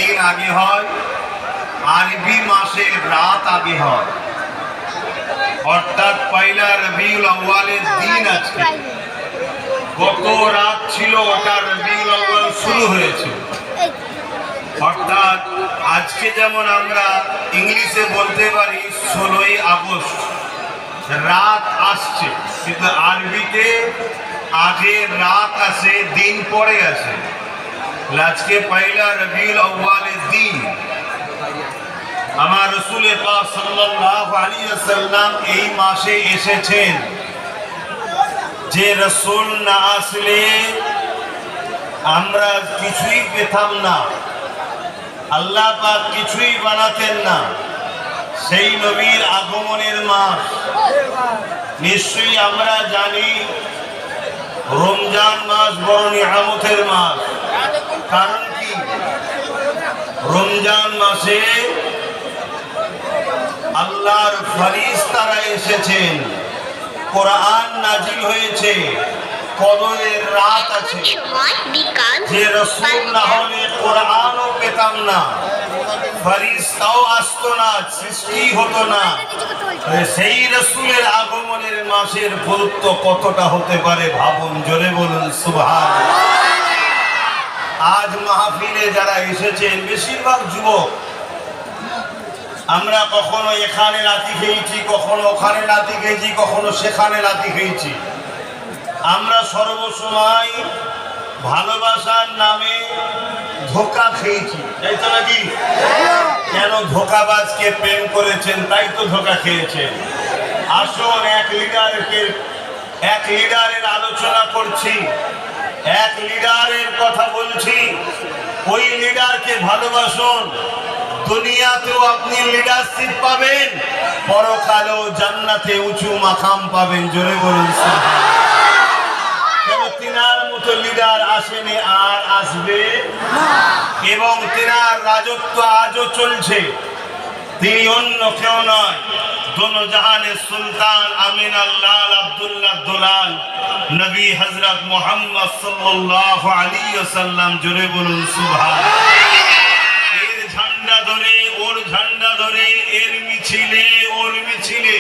দিন আগে হয়, আরবি মাসের রাত আগে হয়, অর্থাৎ পয়লা রবিউল আউয়ালের দিন আজকে। গত রাত ছিল ওটা রবিউল আউয়াল শুরু হয়েছে, অর্থাৎ আজকে যেমন আমরা ইংলিশে বলতে পারি 16ই আগস্ট, রাত আসছে, কিন্তু আরবিতে আগে রাত আসে, দিন পরে আসে। আজকে পয়লা রবিউল আউয়ালের দিন। আমার রাসূল পাক সাল্লাল্লাহু আলাইহি ওয়াসাল্লাম এই মাসে এসেছেন। যে রাসূল না আসলে আমরা কিছুই পেতাম না, আল্লাহ পাক কিছুই বানাতেন না। সেই নবীর আগমনের মাস। নিশ্চয়ই আমরা জানি রমজান মাস বড় নিয়ামতের মাস। কারণ কি? রমজান মাসে আল্লাহর ফেরেশতারা এসেছেন, কোরআন নাজিল হয়েছে, কদরের রাত আছে। যে রাসূল না হলে কোরআনও পেতাম না, ফেরেশতাও আসতো না, সৃষ্টি হতো না। সেই রাসূলের আগমনের মাসের গুরুত্ব কতটা হতে পারে ভাবুন, জোরে বলুন সুবহানাল্লাহ। আজ মাহফিলে যারা এসেছেন বেশিরভাগ যুবক। আমরা কখনো এখানে লাথি খেয়েছি, কখনো ওখানে লাথি খেয়েছি, কখনো সেখানে লাথি খেয়েছি। আমরা সর্বসময় ভালোবাসার নামে ধোঁকা খেয়েছি, তাই তো নাকি? কেন? ধোঁকাবাজকে প্রেম করেছেন তাই তো ধোঁকা খেয়েছেন। আসুন এক লিডারের আলোচনা করছি, এক লিডারের কথা বলছি। ওই লিডারকে ভালোবাসুন, দুনিয়াতেও আপনি লিডারশিপ পাবেন, পরকালেও জান্নাতে উঁচু মাকাম পাবেন। জোরে বলুন সুবহানাল্লাহ। কেন? তিনার মতো লিডার আসেনি আর আসবে না, এবং তিনার রাজত্ব আজও চলছে। তিনি অন্য কেউ নয়, দোনো জাহানের সুলতান আমিন আল্লাহ আব্দুল্লাহ দোলাল নবী হযরত মুহাম্মদ সাল্লাল্লাহু আলাইহি ওয়াসাল্লাম। জোরে বলুন সুবহানাল্লাহ। এর ঝান্ডা ধরে, ওর ঝান্ডা ধরে, এর মিছিলে, ওর মিছিলে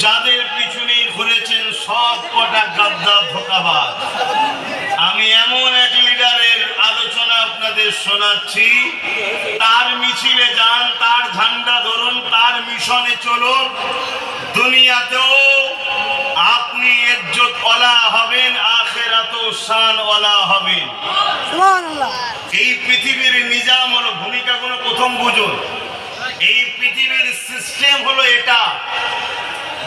যাদের পিছনে ঘুরেছেন সব কটা গাদ্দার ধোঁকাবাজ। আমি এমন এক লিডারের আলোচনা আপনাদের শোনাচ্ছি, তার মিছিলে যান, তার ঝান্ডা ধরুন, তার মিশনে চলুন, দুনিয়াতেও আপনি ইজ্জত ওয়ালা হবেন, আখিরাতেও শান ওয়ালা হবেন। সুবহানাল্লাহ। এই পৃথিবীর নিজাম হলো, ভূমিকাগুলো প্রথম বুঝুন। এই পৃথিবীর সিস্টেম হলো এটা,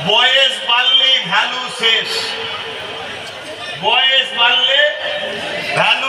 বয়স বাড়লে ভ্যালু শেষ, বয়স বাড়লে ভ্যালু